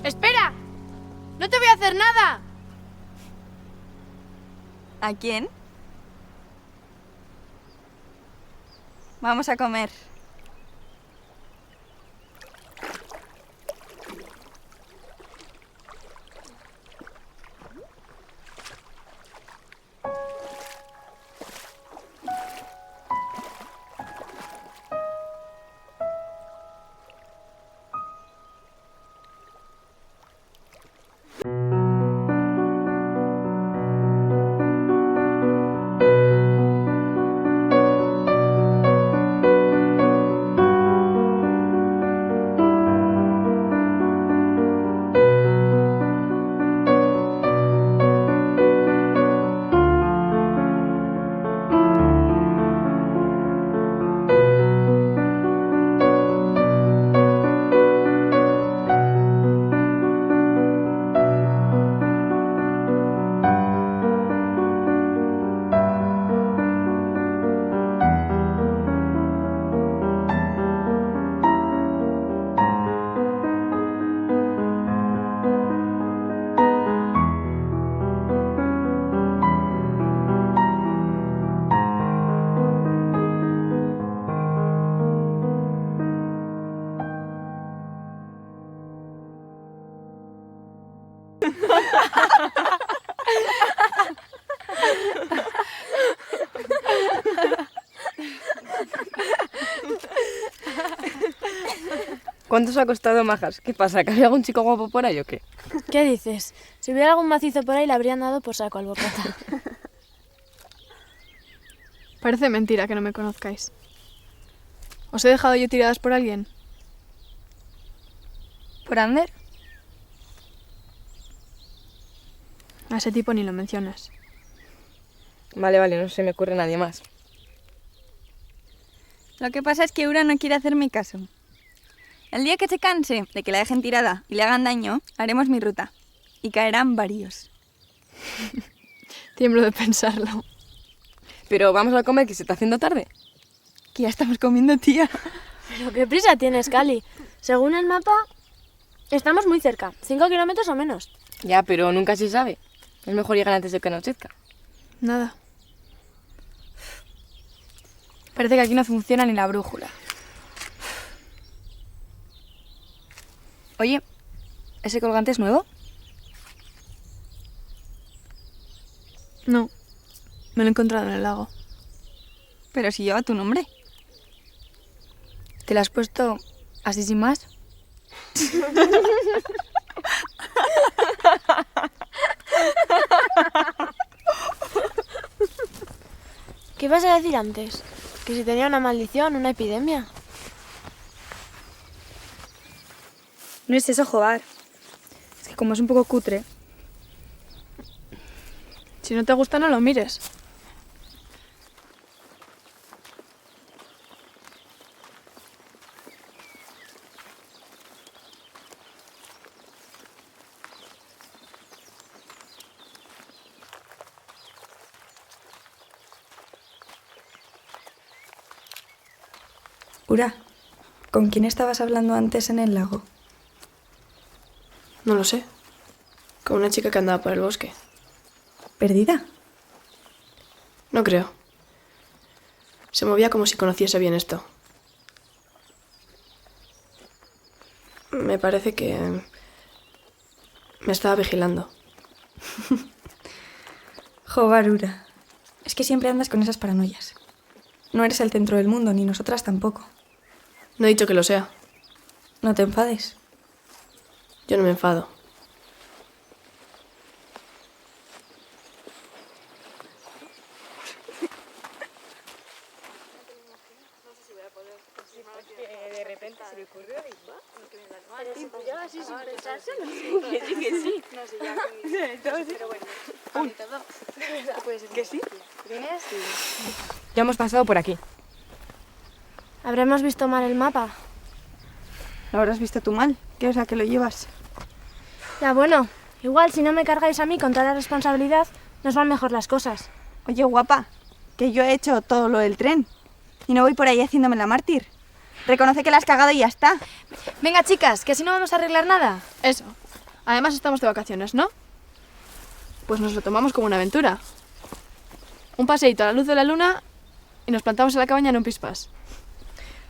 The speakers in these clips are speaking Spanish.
¡Espera! ¡No te voy a hacer nada! ¿A quién? Vamos a comer. ¿Cuánto os ha costado, majas? ¿Qué pasa? ¿Que había algún chico guapo por ahí o qué? ¿Qué dices? Si hubiera algún macizo por ahí le habrían dado por saco al bocata. Parece mentira que no me conozcáis. ¿Os he dejado yo tiradas por alguien? ¿Por Ander? A ese tipo ni lo mencionas. Vale, no se me ocurre nadie más. Lo que pasa es que Ura no quiere hacerme caso. El día que se canse de que la dejen tirada y le hagan daño, haremos mi ruta. Y caerán varios. Tiemblo de pensarlo. Pero vamos a comer, que se está haciendo tarde. Que ya estamos comiendo, tía. Pero qué prisa tienes, Cali. Según el mapa, estamos muy cerca. 5 kilómetros o menos. Ya, pero nunca se sabe. Es mejor llegar antes de que anochezca. Nada. Parece que aquí no funciona ni la brújula. Oye, ¿ese colgante es nuevo? No, me lo he encontrado en el lago. Pero si lleva tu nombre. ¿Te lo has puesto así sin más? ¿Qué ibas a decir antes? Que si tenía una maldición, una epidemia. No es eso, Jobar. Es que como es un poco cutre. Si no te gusta, no lo mires. Ura, ¿con quién estabas hablando antes en el lago? No lo sé. Con una chica que andaba por el bosque. ¿Perdida? No creo. Se movía como si conociese bien esto. Me parece que me estaba vigilando. Jobar, Ura. Es que siempre andas con esas paranoias. No eres el centro del mundo, ni nosotras tampoco. No he dicho que lo sea. No te enfades. Yo no me enfado. Ya hemos pasado por aquí. ¿Habremos visto mal el mapa? ¿Lo habrás visto tú mal? ¿Qué es la que lo llevas? Ya bueno, igual si no me cargáis a mí con toda la responsabilidad, nos van mejor las cosas. Oye, guapa, que yo he hecho todo lo del tren. Y no voy por ahí haciéndome la mártir. Reconoce que la has cagado y ya está. Venga, chicas, que así no vamos a arreglar nada. Eso. Además estamos de vacaciones, ¿no? Pues nos lo tomamos como una aventura. Un paseíto a la luz de la luna y nos plantamos en la cabaña en un pispás.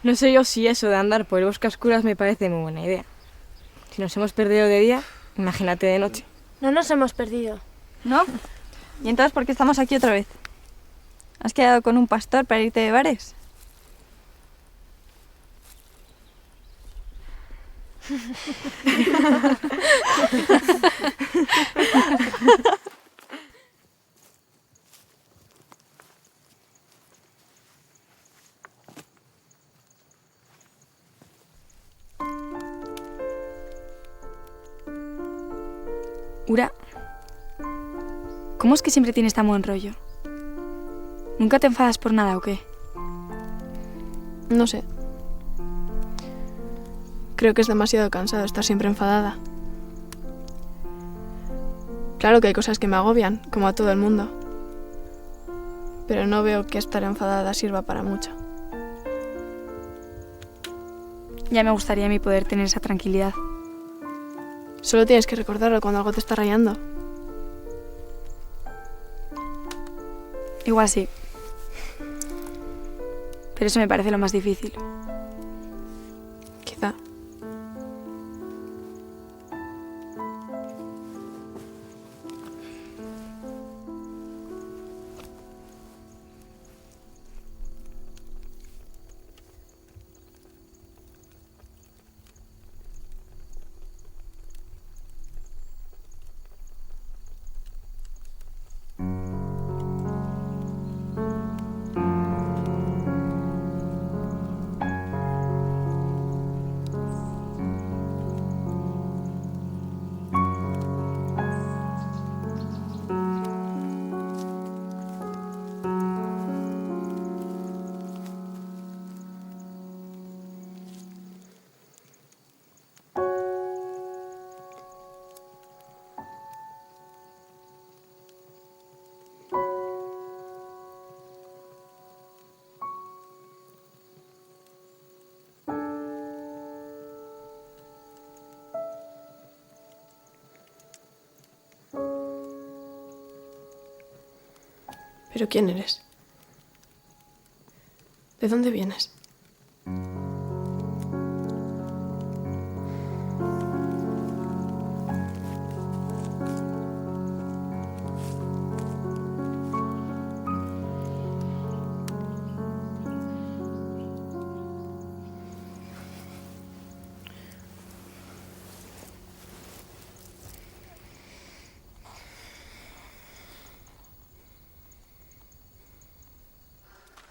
No sé yo si eso de andar por el bosque a oscuras me parece muy buena idea. Si nos hemos perdido de día, imagínate de noche. No nos hemos perdido. ¿No? ¿Y entonces por qué estamos aquí otra vez? ¿Has quedado con un pastor para irte de bares? Ura, ¿cómo es que siempre tienes tan buen rollo? ¿Nunca te enfadas por nada o qué? No sé. Creo que es demasiado cansado estar siempre enfadada. Claro que hay cosas que me agobian, como a todo el mundo. Pero no veo que estar enfadada sirva para mucho. Ya me gustaría a mí poder tener esa tranquilidad. Solo tienes que recordarlo cuando algo te está rayando. Igual sí. Pero eso me parece lo más difícil. Quizá. ¿Pero quién eres? ¿De dónde vienes?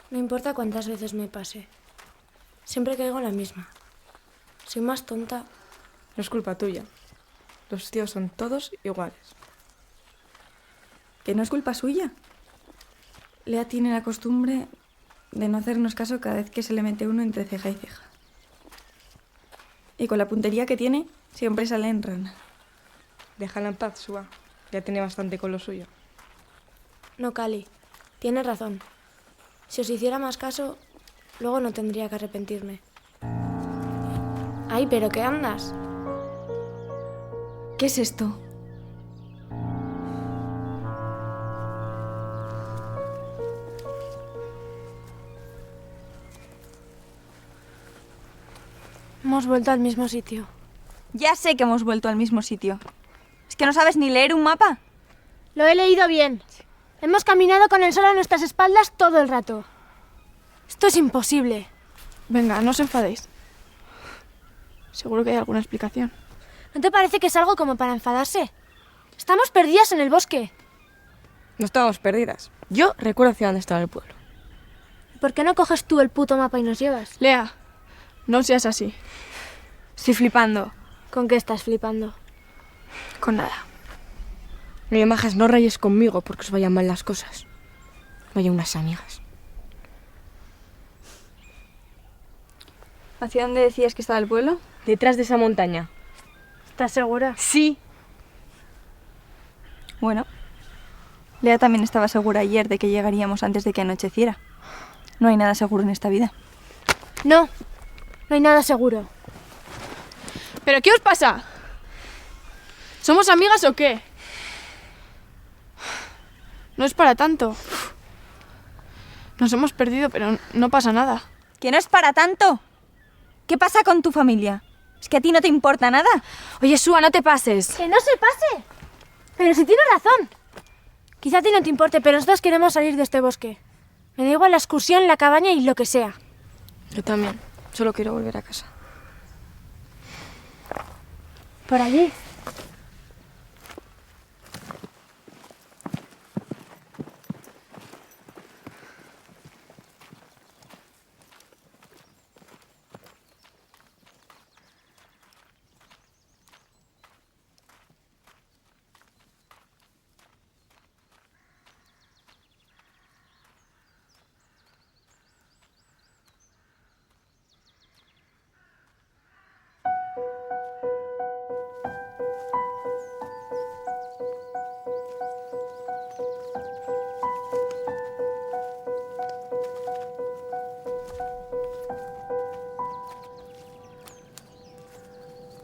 No importa cuántas veces me pase. Siempre caigo en la misma. Soy más tonta. No es culpa tuya. Los tíos son todos iguales. ¿Que no es culpa suya? Lea tiene la costumbre de no hacernos caso cada vez que se le mete uno entre ceja y ceja. Y con la puntería que tiene, siempre sale en rana. Déjala en paz, Sua. Ya tiene bastante con lo suyo. No, Cali. Tienes razón. Si os hiciera más caso, luego no tendría que arrepentirme. Ay, ¿pero qué andas? ¿Qué es esto? Hemos vuelto al mismo sitio. Ya sé que hemos vuelto al mismo sitio. ¿Es que no sabes ni leer un mapa? Lo he leído bien. Hemos caminado con el sol a nuestras espaldas todo el rato. Esto es imposible. Venga, no os enfadéis. Seguro que hay alguna explicación. ¿No te parece que es algo como para enfadarse? Estamos perdidas en el bosque. No estábamos perdidas. Yo recuerdo hacia dónde estaba el pueblo. ¿Por qué no coges tú el puto mapa y nos llevas? Lea, no seas así. Estoy flipando. ¿Con qué estás flipando? Con nada. Oye, majas, no rayes conmigo porque os vayan mal las cosas. Vaya unas amigas. ¿Hacia dónde decías que estaba el pueblo? Detrás de esa montaña. ¿Estás segura? Sí. Bueno, Lea también estaba segura ayer de que llegaríamos antes de que anocheciera. No hay nada seguro en esta vida. No, no hay nada seguro. ¿Pero qué os pasa? ¿Somos amigas o qué? No es para tanto. Nos hemos perdido, pero no pasa nada. ¿Que no es para tanto? ¿Qué pasa con tu familia? ¿Es que a ti no te importa nada? Oye, Sua, no te pases. ¡Que no se pase! Pero si tiene razón. Quizá a ti no te importe, pero nosotros queremos salir de este bosque. Me da igual la excursión, la cabaña y lo que sea. Yo también. Solo quiero volver a casa. Por allí.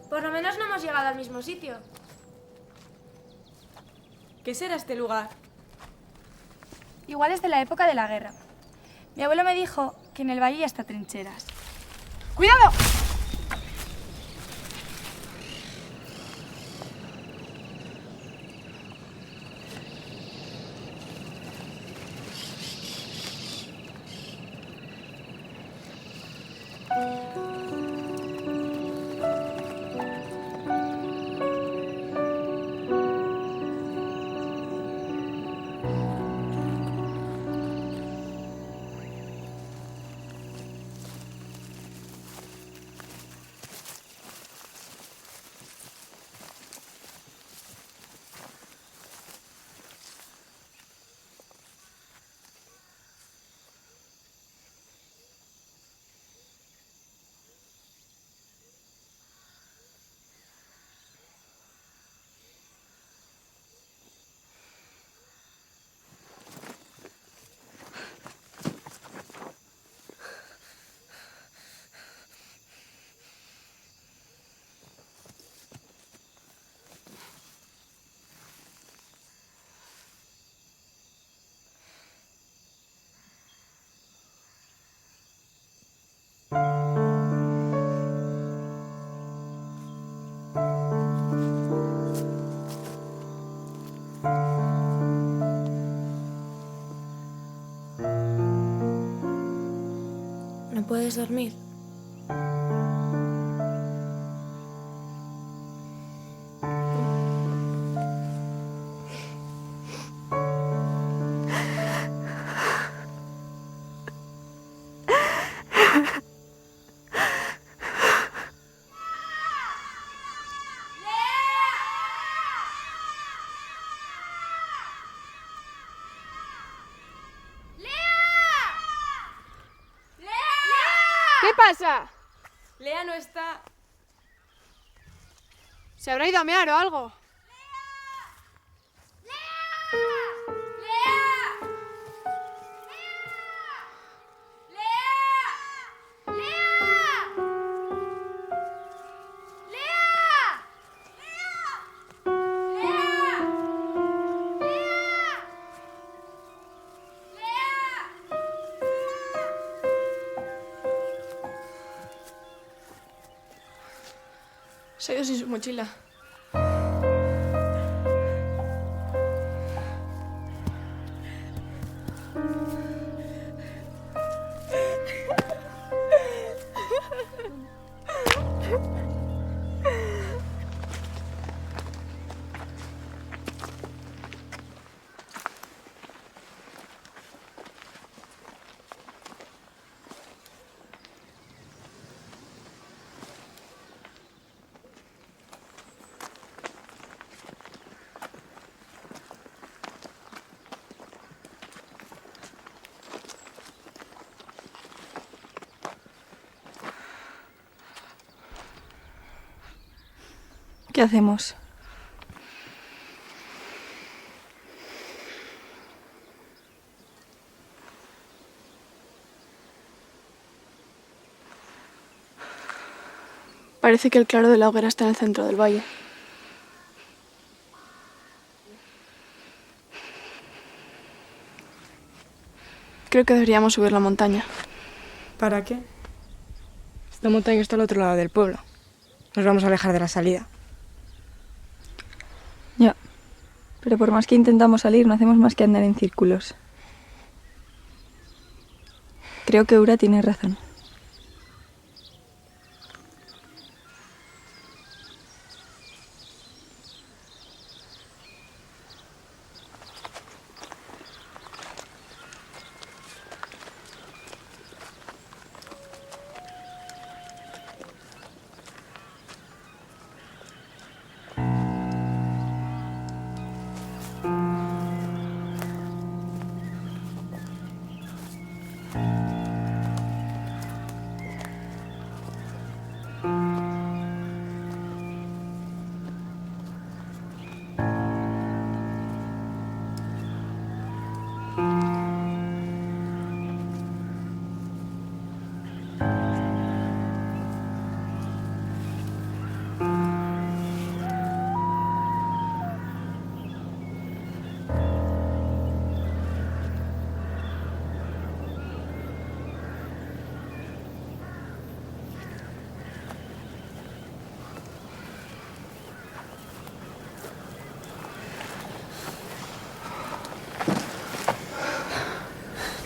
Por lo menos no hemos llegado al mismo sitio. ¿Qué será este lugar? Igual es de la época de la guerra. Mi abuelo me dijo que en el valle hay hasta trincheras. ¡Cuidado! ¿No puedes dormir? ¿Qué pasa? Lea no está. ¿Se habrá ido a mear o algo? Se ha ido sin su mochila. ¿Qué hacemos? Parece que el claro de la hoguera está en el centro del valle. Creo que deberíamos subir la montaña. ¿Para qué? Esta montaña está al otro lado del pueblo. Nos vamos a alejar de la salida. Ya. Pero por más que intentamos salir, no hacemos más que andar en círculos. Creo que Ura tiene razón.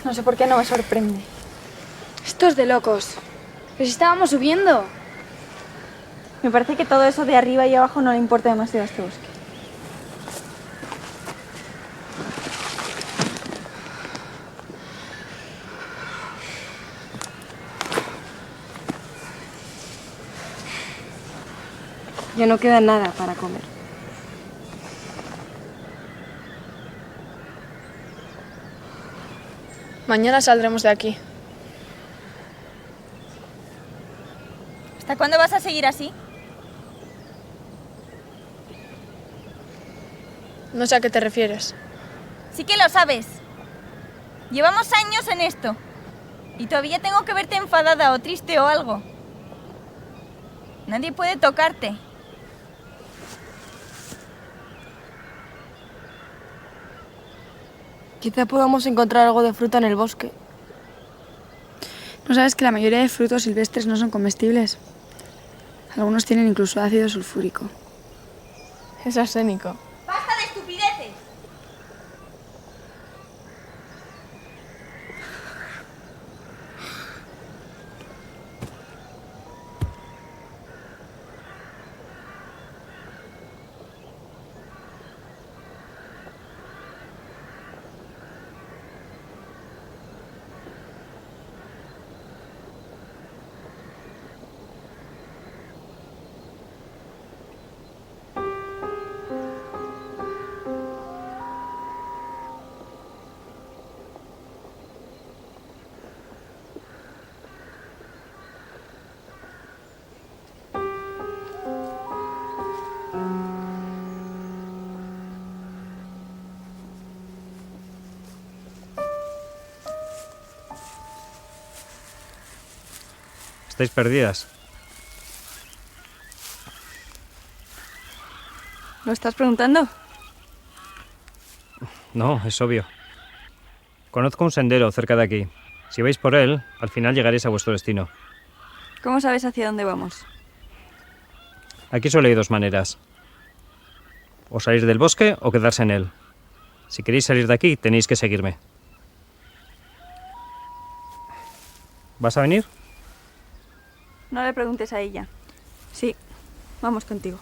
No sé por qué no me sorprende. Esto es de locos. Pero si estábamos subiendo. Me parece que todo eso de arriba y abajo no le importa demasiado a este bosque. Ya no queda nada para comer. Mañana saldremos de aquí. ¿Hasta cuándo vas a seguir así? No sé a qué te refieres. Sí que lo sabes. Llevamos años en esto. Y todavía tengo que verte enfadada o triste o algo. Nadie puede tocarte. Quizá podamos encontrar algo de fruta en el bosque. ¿No sabes que la mayoría de frutos silvestres no son comestibles? Algunos tienen incluso ácido sulfúrico. Es arsénico. ¡Basta de estupideces! Estáis perdidas. ¿Lo estás preguntando? No, es obvio. Conozco un sendero cerca de aquí. Si vais por él, al final llegaréis a vuestro destino. ¿Cómo sabes hacia dónde vamos? Aquí solo hay dos maneras. O salir del bosque o quedarse en él. Si queréis salir de aquí, tenéis que seguirme. ¿Vas a venir? No le preguntes a ella. Sí, vamos contigo.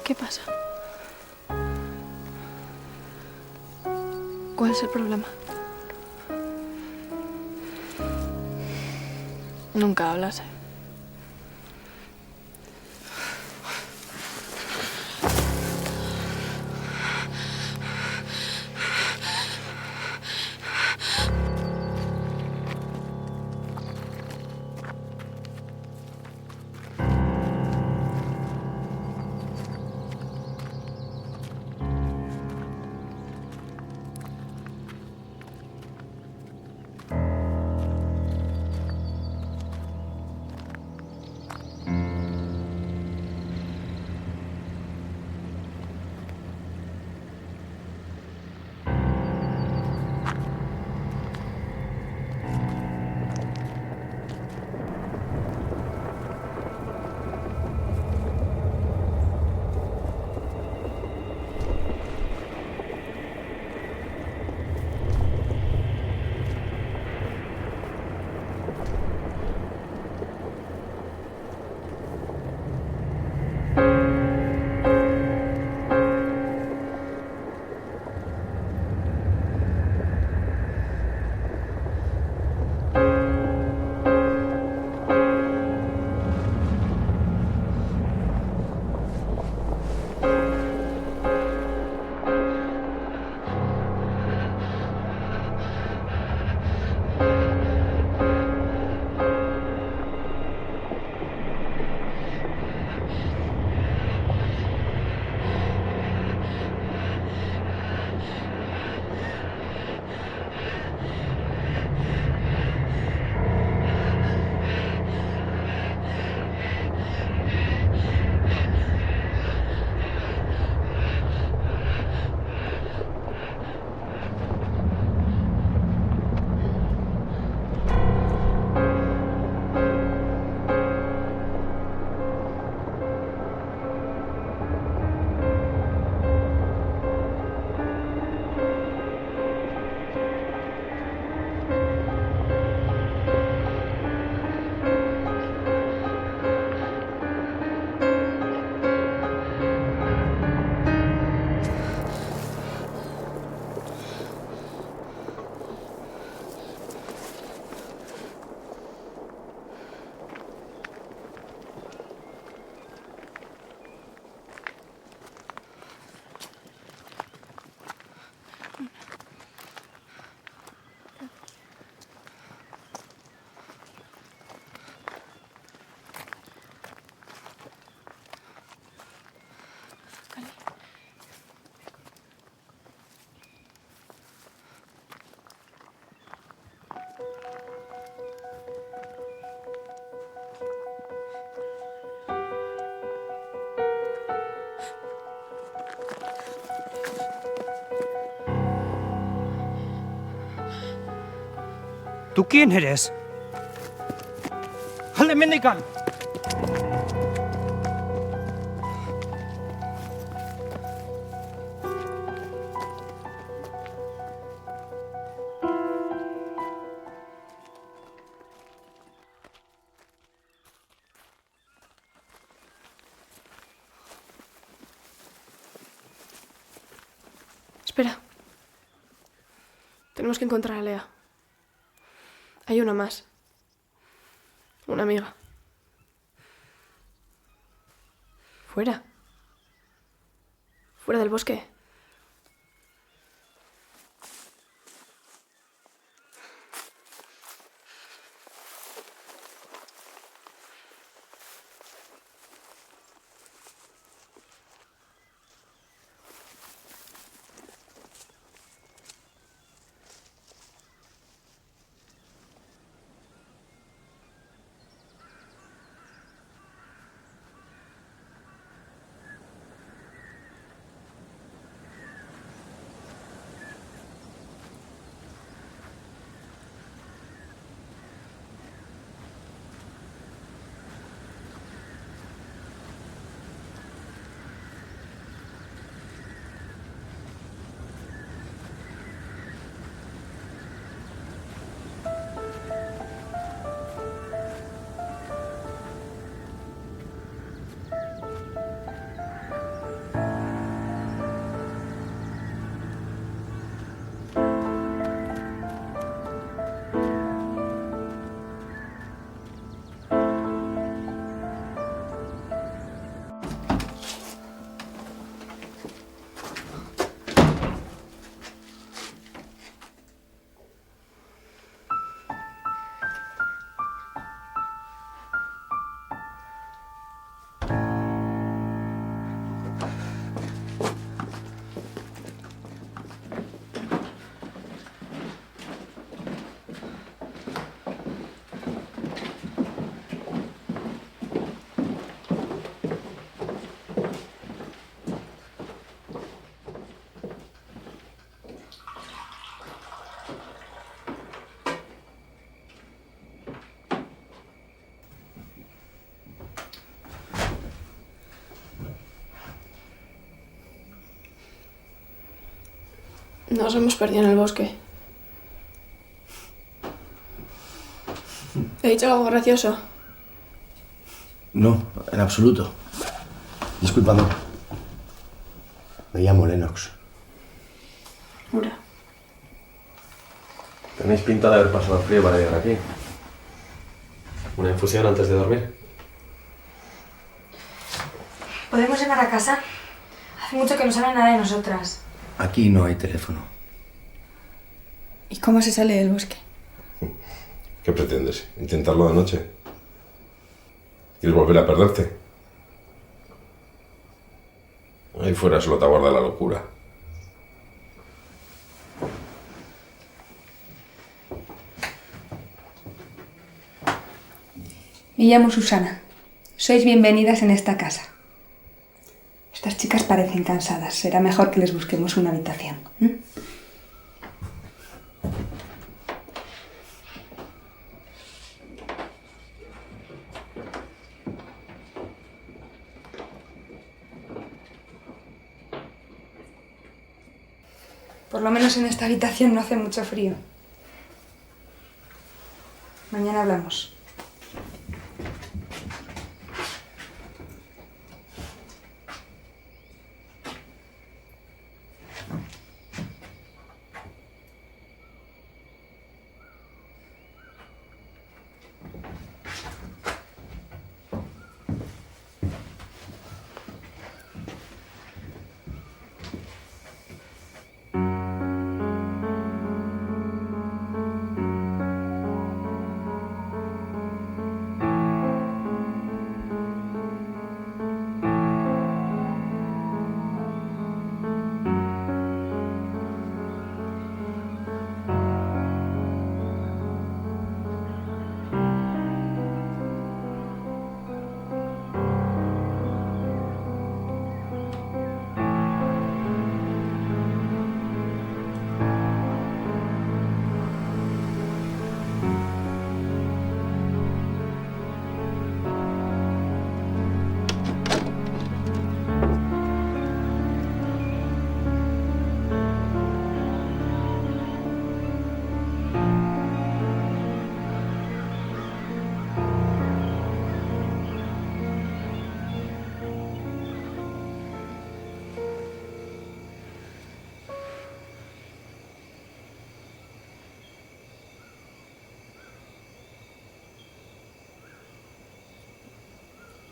¿Qué pasa? ¿Cuál es el problema? Nunca hablas, ¿eh? ¿Tú quién eres? ¡Alde mendikan! Espera. Tenemos que encontrar a Lea. Hay una más. Una amiga. Fuera. Fuera del bosque. Nos hemos perdido en el bosque. ¿He dicho algo gracioso? No, en absoluto. Discúlpame. Me llamo Lennox. Ura. Tenéis pinta de haber pasado frío para llegar aquí. ¿Una infusión antes de dormir? ¿Podemos llamar a casa? Hace mucho que no saben nada de nosotras. Aquí no hay teléfono. ¿Y cómo se sale del bosque? ¿Qué pretendes? ¿Intentarlo de noche? ¿Quieres volver a perderte? Ahí fuera solo te aguarda la locura. Me llamo Susana. Sois bienvenidas en esta casa. Estas chicas parecen cansadas. Será mejor que les busquemos una habitación. Por lo menos en esta habitación no hace mucho frío. Mañana hablamos.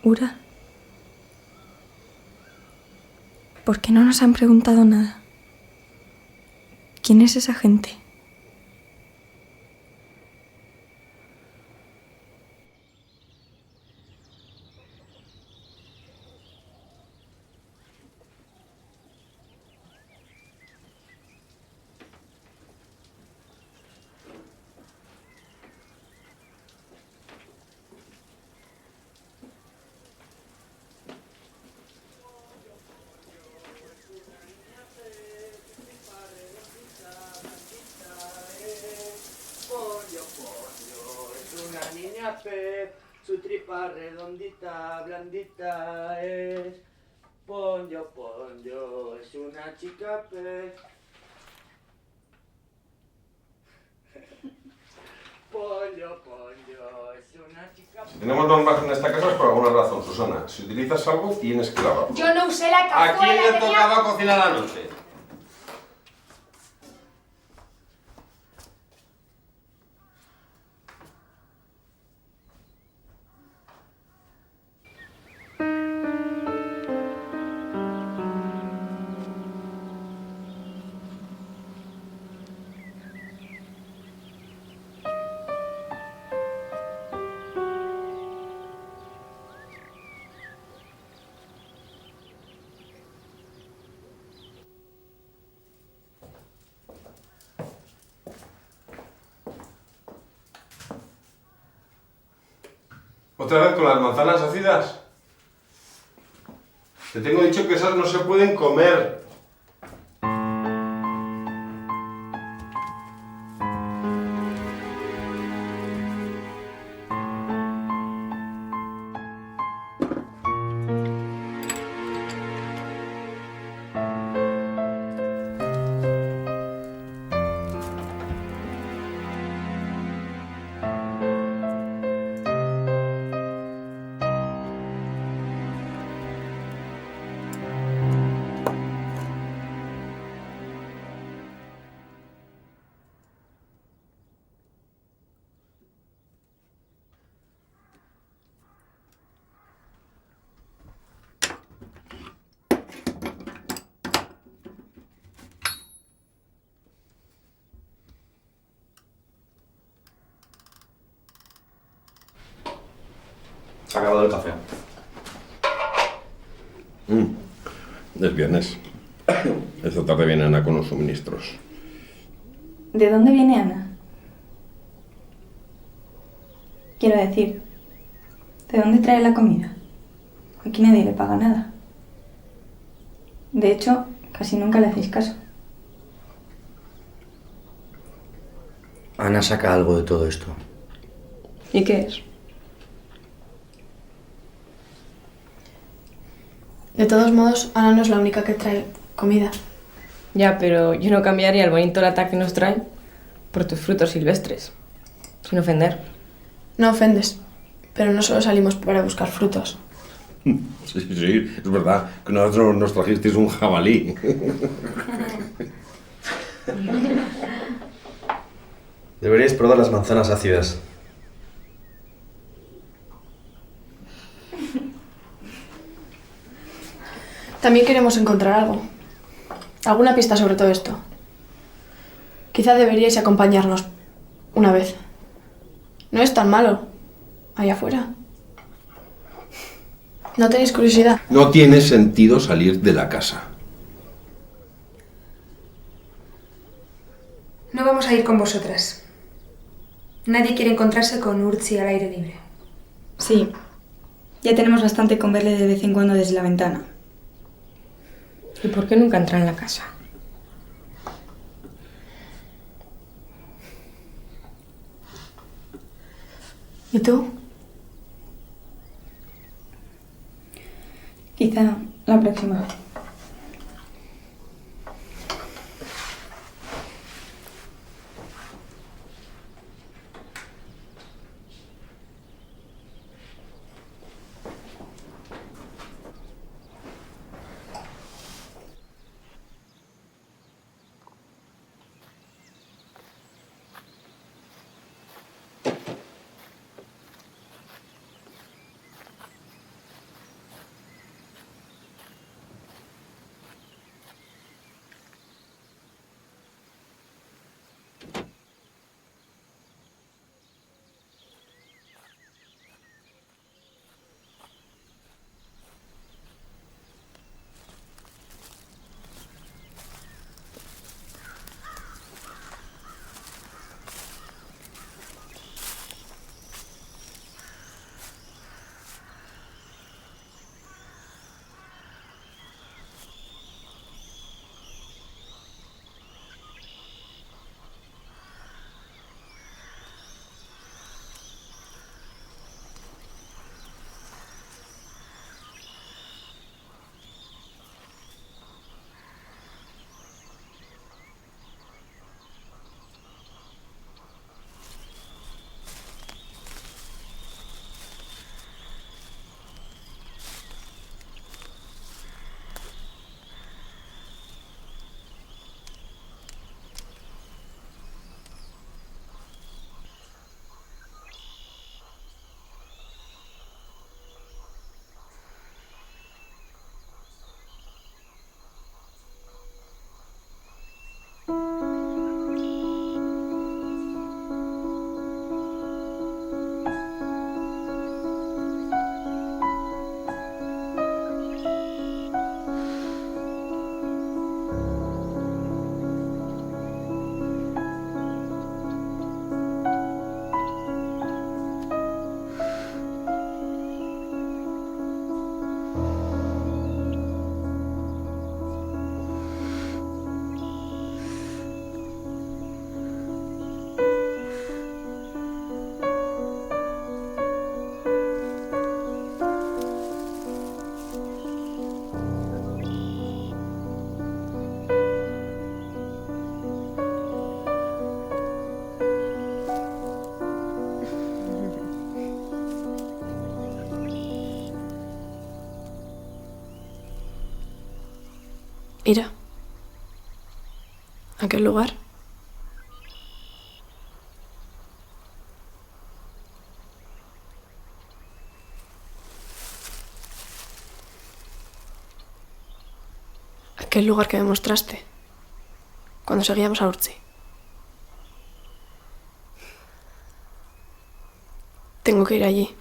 Ura, ¿por qué no nos han preguntado nada? ¿Quién es esa gente? Su tripa redondita, blandita es. Ponyo, ponyo, es una chica pez. Pollo, pollo, es una chica pez. Si tenemos normas en esta casa es por alguna razón, Susana. Si utilizas algo, tienes que lavarlo. Yo no usé la ¿A cazuela. quién le tocaba cocinar anoche? ¿Otra vez con las manzanas ácidas? Te tengo dicho que esas no se pueden comer. Se ha acabado el café. Es viernes. Esta tarde viene Ana con los suministros. ¿De dónde viene Ana? Quiero decir, ¿de dónde trae la comida? Aquí nadie le paga nada. De hecho, casi nunca le hacéis caso. Ana saca algo de todo esto. ¿Y qué es? De todos modos, Ana no es la única que trae comida. Ya, pero yo no cambiaría el bonito lata que nos traen por tus frutos silvestres. Sin ofender. No ofendes, pero no solo salimos para buscar frutos. Sí, es verdad que nosotros nos trajisteis un jabalí. Deberíais probar las manzanas ácidas. También queremos encontrar algo. Alguna pista sobre todo esto. Quizá deberíais acompañarnos una vez. No es tan malo. Allá afuera. ¿No tenéis curiosidad? No tiene sentido salir de la casa. No vamos a ir con vosotras. Nadie quiere encontrarse con Urtzi al aire libre. Sí, ya tenemos bastante con verle de vez en cuando desde la ventana. ¿Y por qué nunca entra en la casa? ¿Y tú? Quizá la próxima vez. Ira. ¿A qué lugar? Aquel lugar que me mostraste cuando seguíamos a Urtzi. Tengo que ir allí.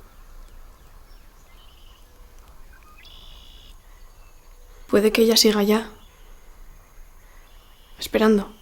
Puede que ella siga allá, esperando.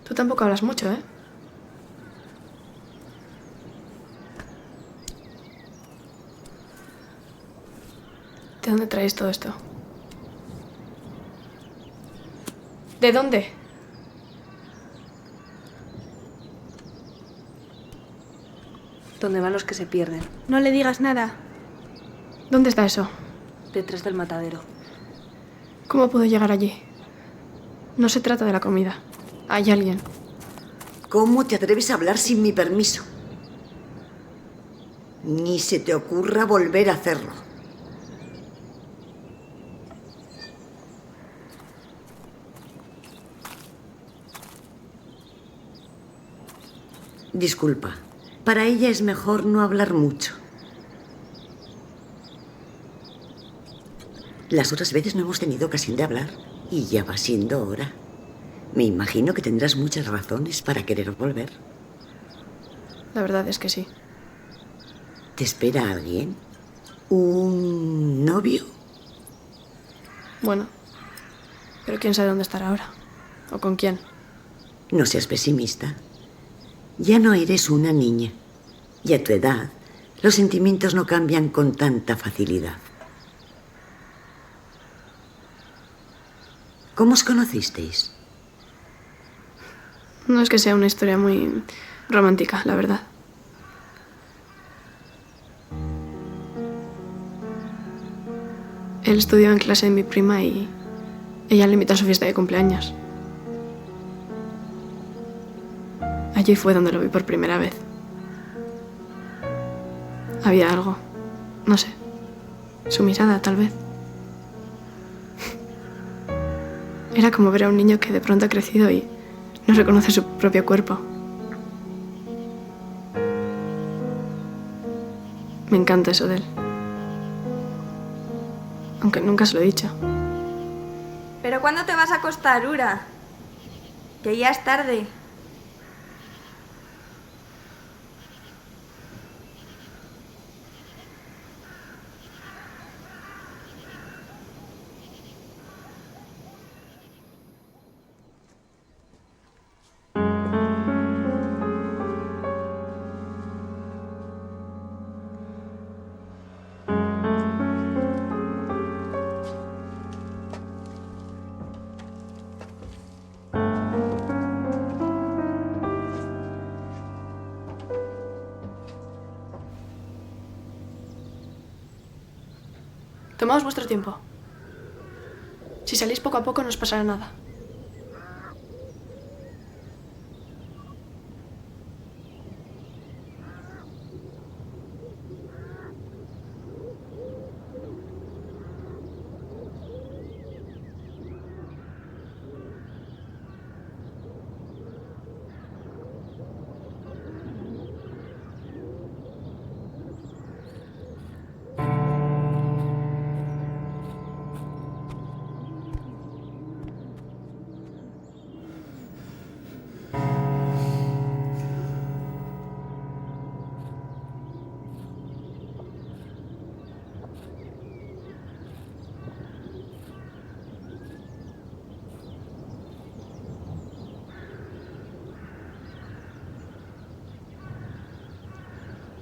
Tú tampoco hablas mucho, ¿eh? ¿De dónde traes todo esto? ¿De dónde? ¿Dónde van los que se pierden? No le digas nada. ¿Dónde está eso? Detrás del matadero. ¿Cómo puedo llegar allí? No se trata de la comida. Hay alguien. ¿Cómo te atreves a hablar sin mi permiso? Ni se te ocurra volver a hacerlo. Disculpa, para ella es mejor no hablar mucho. Las otras veces no hemos tenido ocasión de hablar y ya va siendo hora. Me imagino que tendrás muchas razones para querer volver. La verdad es que sí. ¿Te espera alguien? ¿Un novio? Bueno, pero quién sabe dónde estará ahora. ¿O con quién? No seas pesimista. Ya no eres una niña. Y a tu edad, los sentimientos no cambian con tanta facilidad. ¿Cómo os conocisteis? No es que sea una historia muy romántica, la verdad. Él estudió en clase de mi prima y ella le invitó a su fiesta de cumpleaños. Allí fue donde lo vi por primera vez. Había algo, no sé, su mirada tal vez. Era como ver a un niño que de pronto ha crecido y no reconoce su propio cuerpo. Me encanta eso de él. Aunque nunca se lo he dicho. ¿Pero cuándo te vas a acostar, Ura? Que ya es tarde. Tomaos vuestro tiempo. Si salís poco a poco no os pasará nada.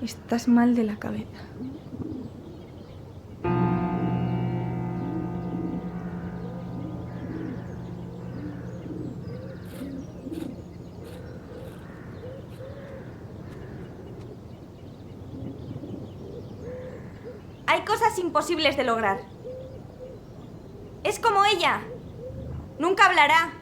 Estás mal de la cabeza. Hay cosas imposibles de lograr. Es como ella. Nunca hablará.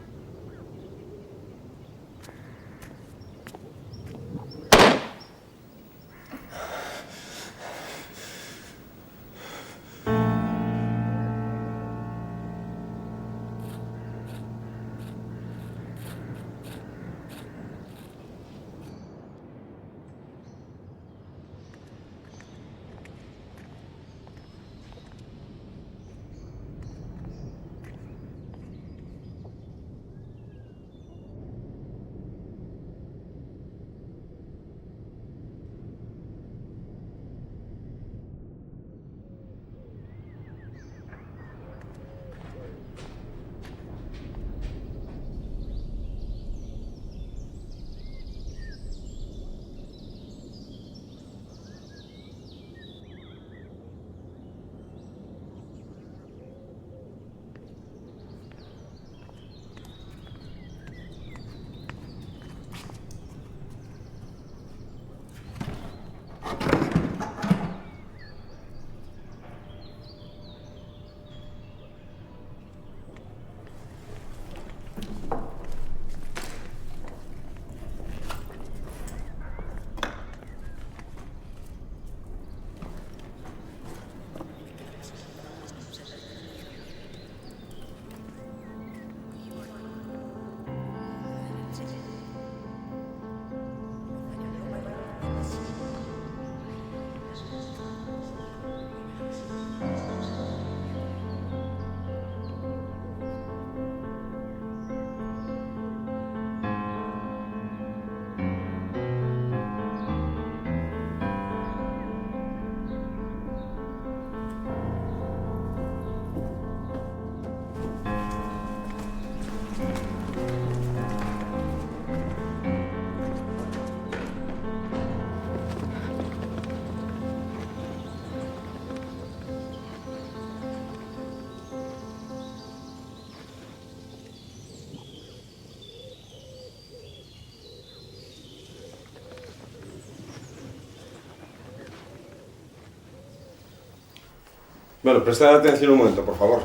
Bueno, prestad atención un momento, por favor.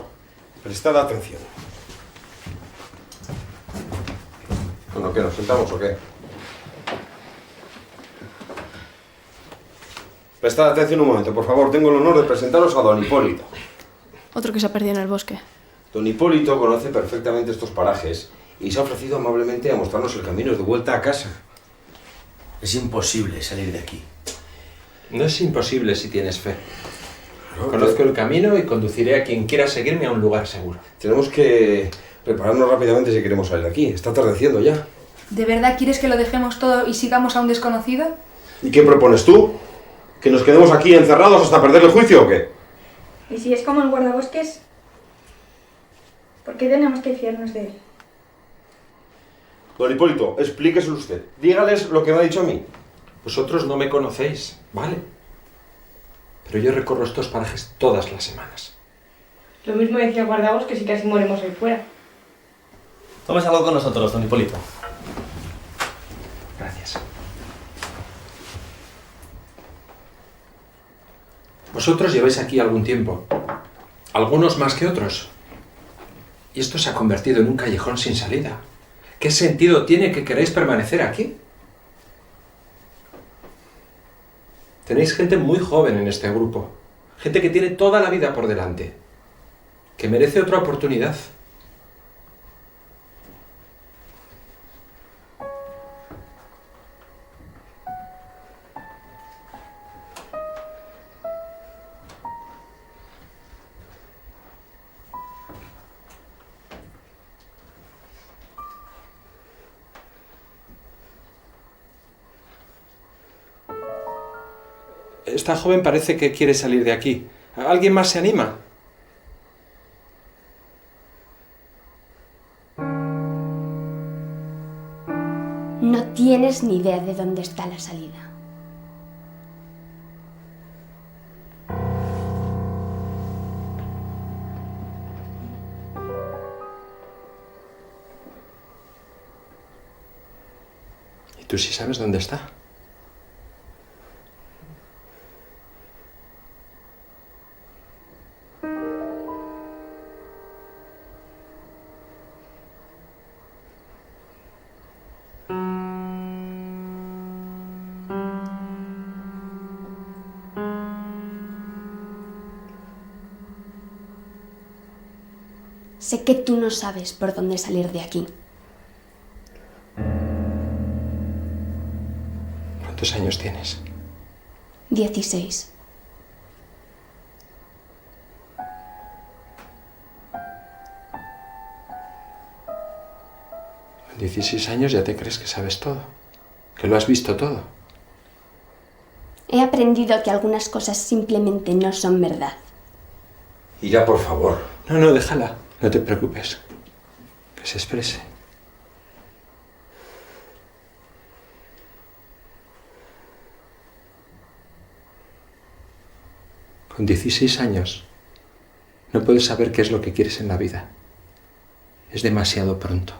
Prestad atención. Bueno, ¿qué? ¿Nos sentamos o qué? Prestad atención un momento, por favor. Tengo el honor de presentaros a don Hipólito. Otro que se ha perdido en el bosque. Don Hipólito conoce perfectamente estos parajes y se ha ofrecido amablemente a mostrarnos el camino de vuelta a casa. Es imposible salir de aquí. No es imposible si tienes fe. Conozco el camino y conduciré a quien quiera seguirme a un lugar seguro. Tenemos que prepararnos rápidamente si queremos salir de aquí. Está atardeciendo ya. ¿De verdad quieres que lo dejemos todo y sigamos a un desconocido? ¿Y qué propones tú? ¿Que nos quedemos aquí encerrados hasta perder el juicio o qué? ¿Y si es como el guardabosques? ¿Por qué tenemos que fiarnos de él? Don Hipólito, explíqueselo usted. Dígales lo que me ha dicho a mí. Vosotros no me conocéis, ¿vale? Pero yo recorro estos parajes todas las semanas. Lo mismo decía el guardabosques y casi morimos ahí fuera. Tomes algo con nosotros, don Hipólito. Gracias. Vosotros lleváis aquí algún tiempo. Algunos más que otros. Y esto se ha convertido en un callejón sin salida. ¿Qué sentido tiene que queréis permanecer aquí? Tenéis gente muy joven en este grupo. Gente que tiene toda la vida por delante. Que merece otra oportunidad. Esta joven parece que quiere salir de aquí. ¿Alguien más se anima? No tienes ni idea de dónde está la salida. ¿Y tú sí sabes dónde está? Sé que tú no sabes por dónde salir de aquí. ¿Cuántos años tienes? 16. Con 16 años ya te crees que sabes todo. Que lo has visto todo. He aprendido que algunas cosas simplemente no son verdad. Y ya, por favor. No, déjala. No te preocupes. Que se exprese. Con 16 años no puedes saber qué es lo que quieres en la vida. Es demasiado pronto.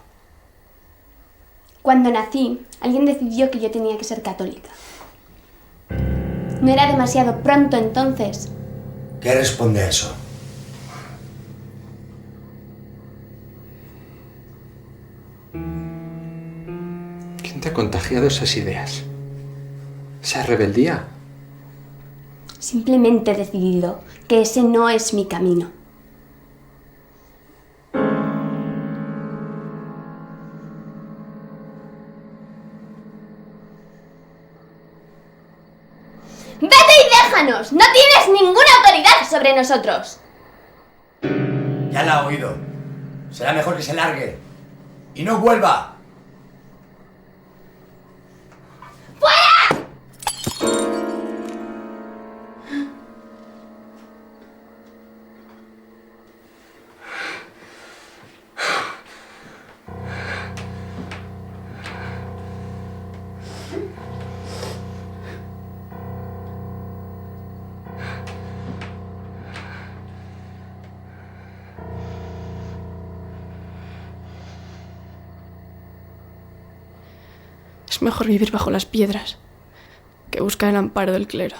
Cuando nací, alguien decidió que yo tenía que ser católica. ¿No era demasiado pronto entonces? ¿Qué responde a eso? ¿Quién te ha contagiado esas ideas? ¿Esa rebeldía? Simplemente he decidido que ese no es mi camino. ¡Vete y déjanos! ¡No tienes ninguna autoridad sobre nosotros! Ya la ha oído. Será mejor que se largue. Y no vuelva. Es mejor vivir bajo las piedras que buscar el amparo del clero.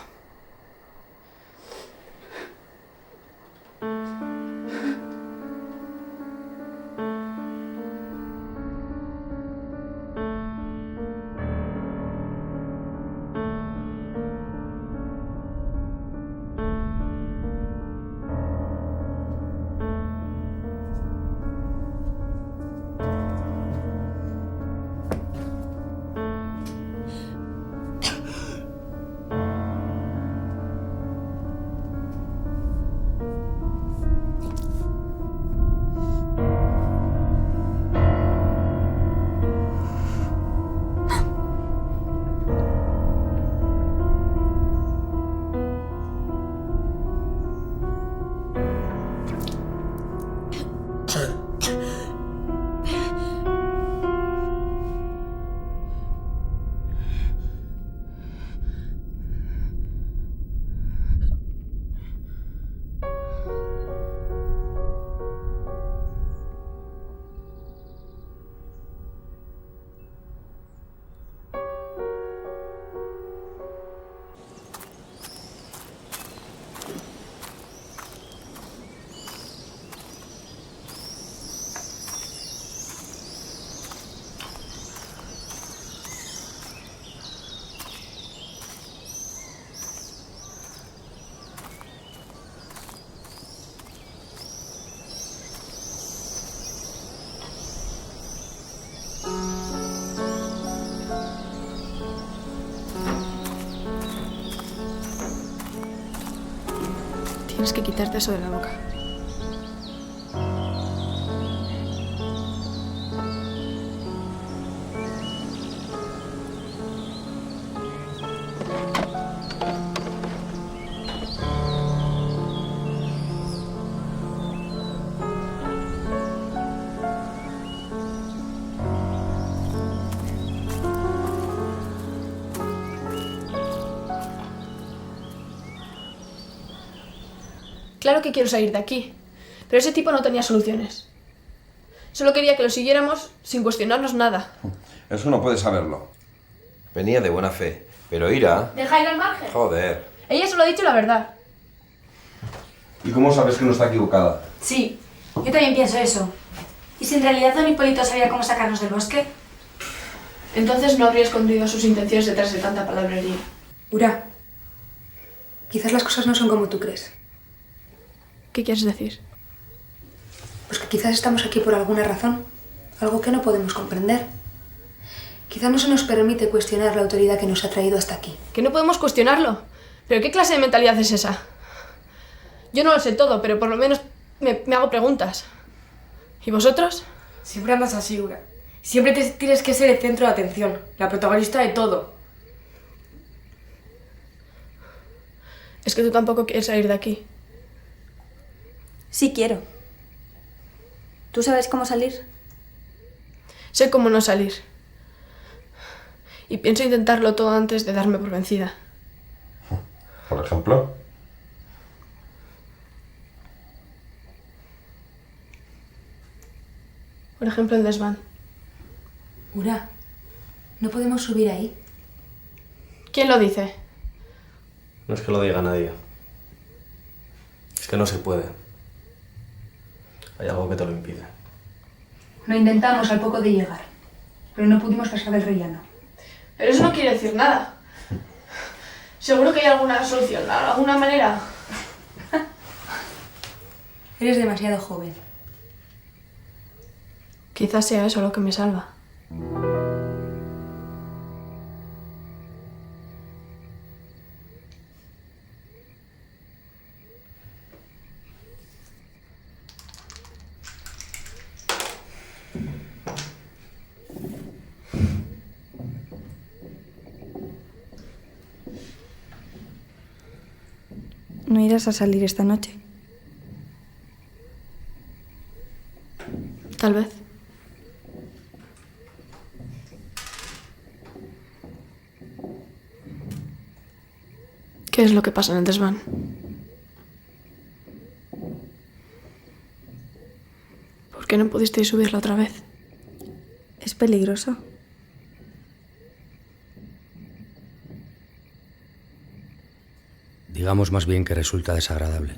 Tienes que quitarte eso de la boca. Claro que quiero salir de aquí, pero ese tipo no tenía soluciones. Solo quería que lo siguiéramos sin cuestionarnos nada. Eso no puedes saberlo. Venía de buena fe, pero Ira... Deja ir al margen. Joder. Ella solo ha dicho la verdad. ¿Y cómo sabes que no está equivocada? Sí, yo también pienso eso. ¿Y si en realidad don Hipólito sabía cómo sacarnos del bosque? Entonces no habría escondido sus intenciones detrás de tanta palabrería. Ura, quizás las cosas no son como tú crees. ¿Qué quieres decir? Pues que quizás estamos aquí por alguna razón, algo que no podemos comprender. Quizás no se nos permite cuestionar la autoridad que nos ha traído hasta aquí. Que no podemos cuestionarlo. ¿Pero qué clase de mentalidad es esa? Yo no lo sé todo, pero por lo menos me hago preguntas. ¿Y vosotros? Siempre andas así, Ura. Siempre tienes que ser el centro de atención, la protagonista de todo. Es que tú tampoco quieres salir de aquí. Sí quiero. ¿Tú sabes cómo salir? Sé cómo no salir. Y pienso intentarlo todo antes de darme por vencida. Por ejemplo. Por ejemplo, el desván. Ura, ¿no podemos subir ahí? ¿Quién lo dice? No es que lo diga nadie. Es que no se puede. Hay algo que te lo impide. Lo intentamos al poco de llegar, pero no pudimos pasar del rellano. Pero eso no quiere decir nada. Seguro que hay alguna solución, alguna manera. Eres demasiado joven. Quizás sea eso lo que me salva. ¿No irás a salir esta noche? Tal vez. ¿Qué es lo que pasa en el desván? ¿Por qué no pudisteis subirla otra vez? ¿Es peligroso? Digamos más bien que resulta desagradable.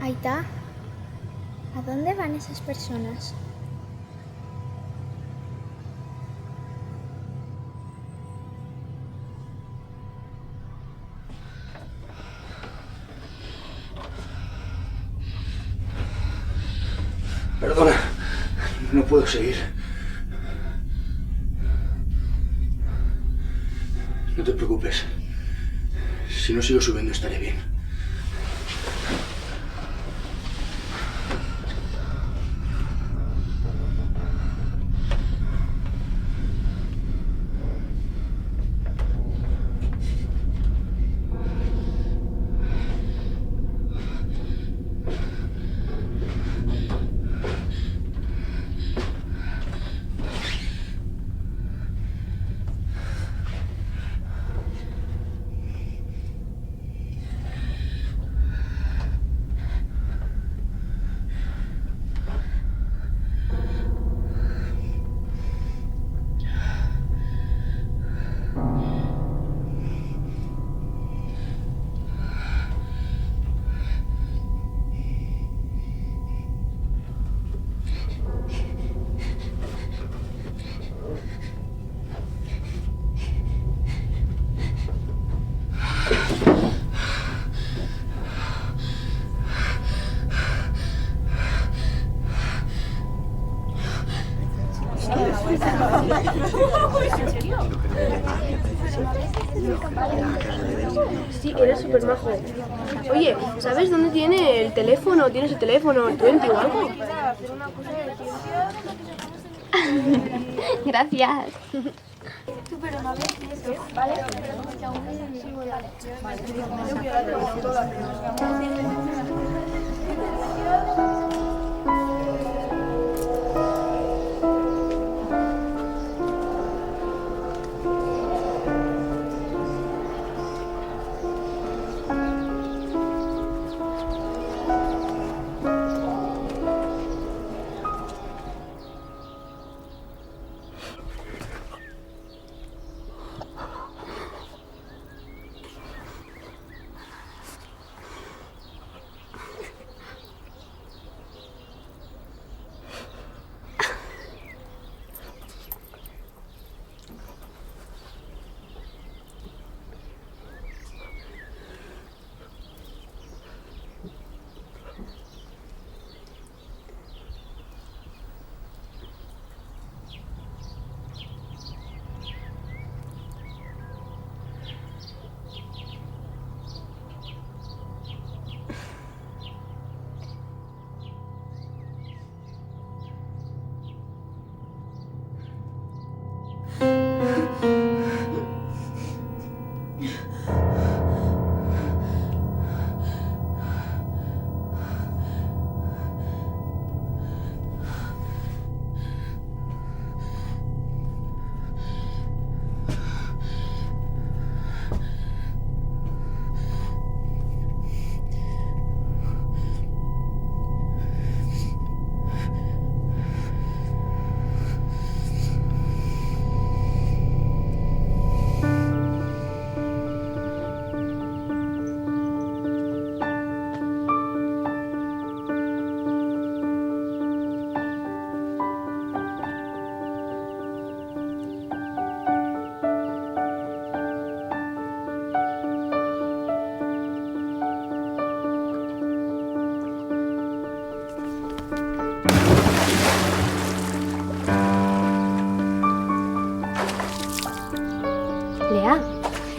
Aita, ¿a dónde van esas personas? Perdona, no puedo seguir. No te preocupes. Si no sigo subiendo estaré bien. Sí, eres súper majo. Oye, ¿sabes dónde tiene el teléfono? ¿Tienes el teléfono, el 20 o algo? Gracias.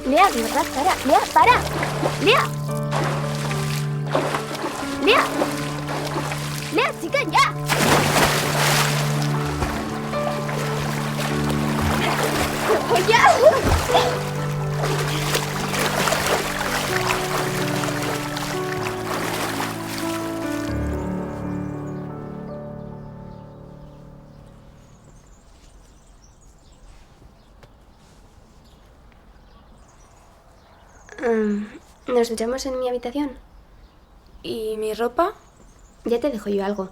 Lea, de verdad, para. Lea, para. Lea. Lea. Lea, chica, ya. ¡Ya! ¿Nos duchamos en mi habitación? ¿Y mi ropa? Ya te dejo yo algo.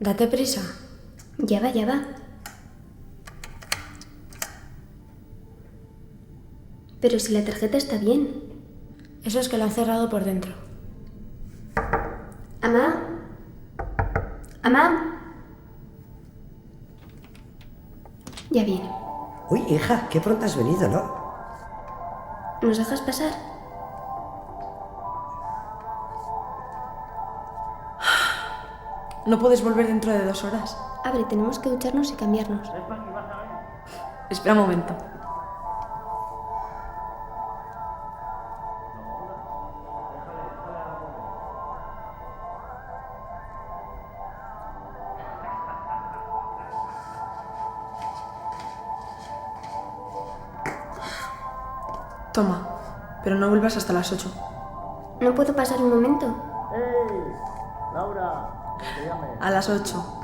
Date prisa. Ya va, ya va. Pero si la tarjeta está bien. Eso es que la han cerrado por dentro. ¿Amá? ¿Amá? Ya viene. Uy, hija, qué pronto has venido, ¿no? ¿Nos dejas pasar? No puedes volver dentro de 2 horas. Abre, tenemos que ducharnos y cambiarnos. Espera un momento. Toma, pero no vuelvas hasta las 8. ¿No puedo pasar un momento? ¡Hey! Laura, que te llame. A las 8.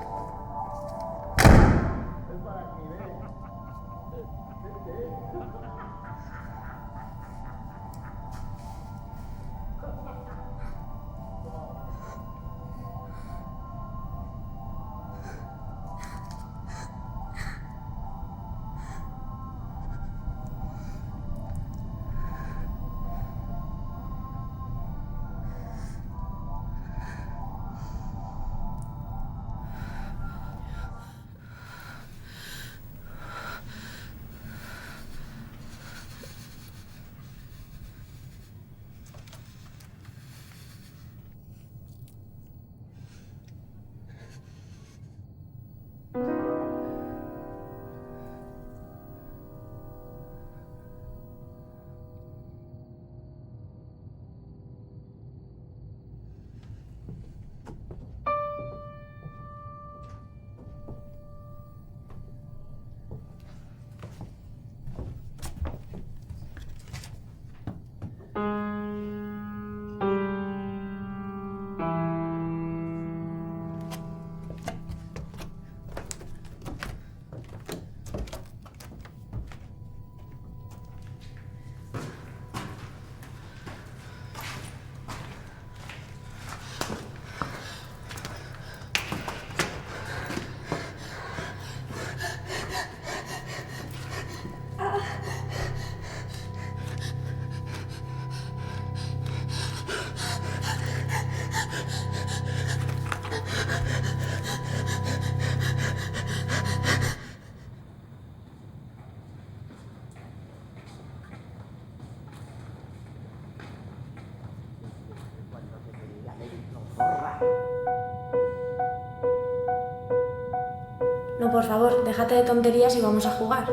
No, por favor, déjate de tonterías y vamos a jugar.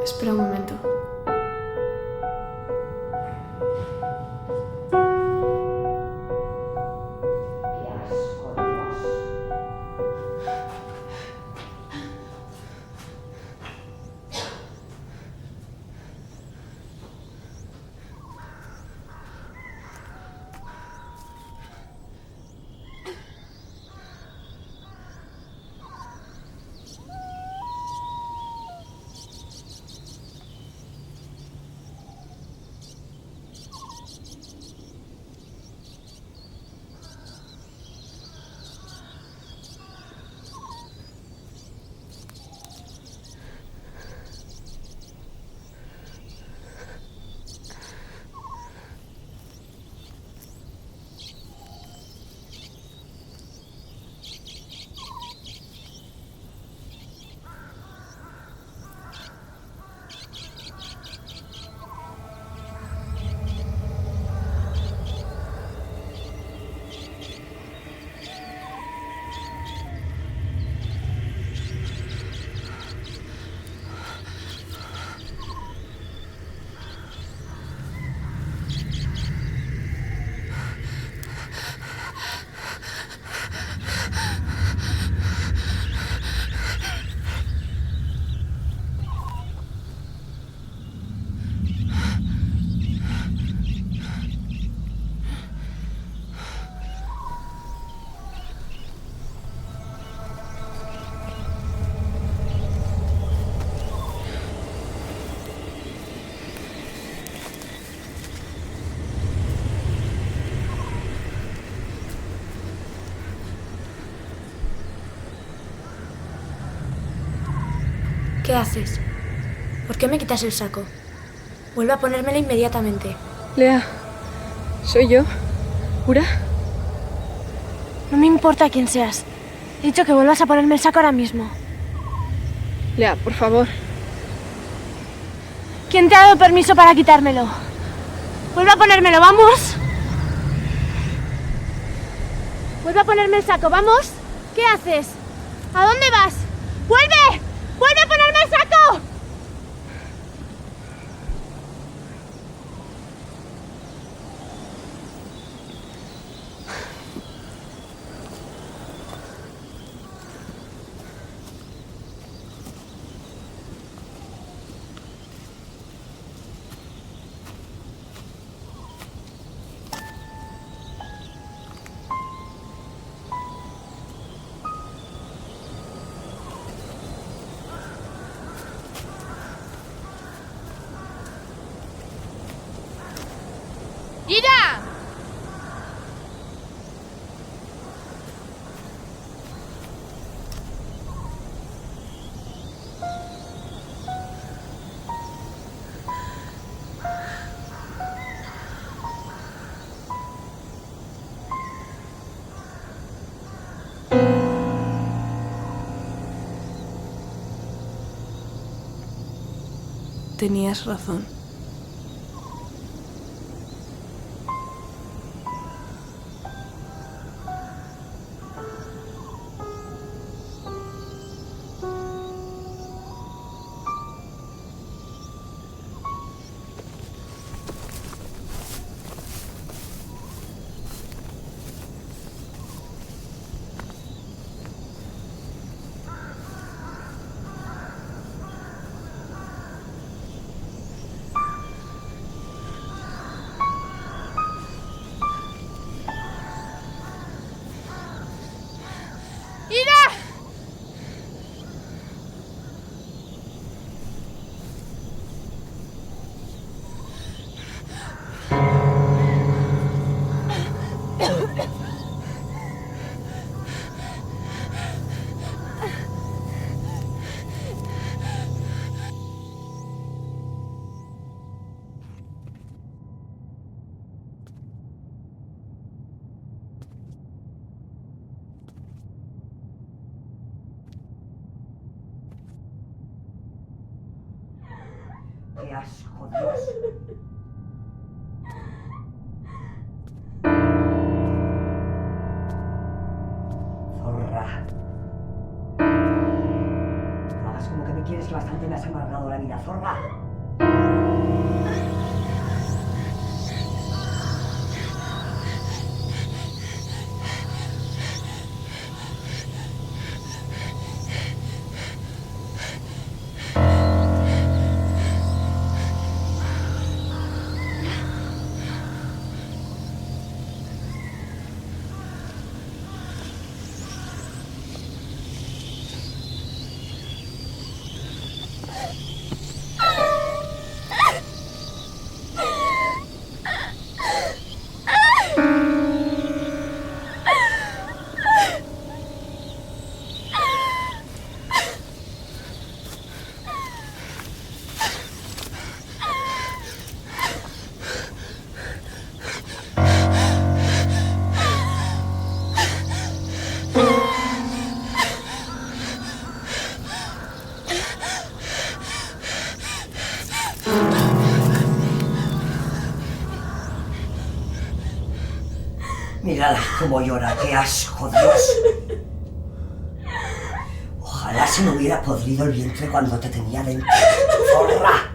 Espera un momento. ¿Qué haces? ¿Por qué me quitas el saco? Vuelve a ponérmelo inmediatamente. Lea, soy yo. ¿Ura? No me importa quién seas. He dicho que vuelvas a ponerme el saco ahora mismo. Lea, por favor. ¿Quién te ha dado permiso para quitármelo? Vuelve a ponérmelo, ¿vamos? Vuelve a ponerme el saco, ¿vamos? ¿Qué haces? ¿A dónde vas? ¡Vuelve! ¡Vuelve a ponerme el saco! ¡Ira! Tenías razón. ¡Qué asco, Dios! Zorra. No hagas como que me quieres, que bastante me has amargado la vida, zorra. Mírala cómo llora, qué asco, Dios. Ojalá se me hubiera podrido el vientre cuando te tenía dentro. ¡Zorra!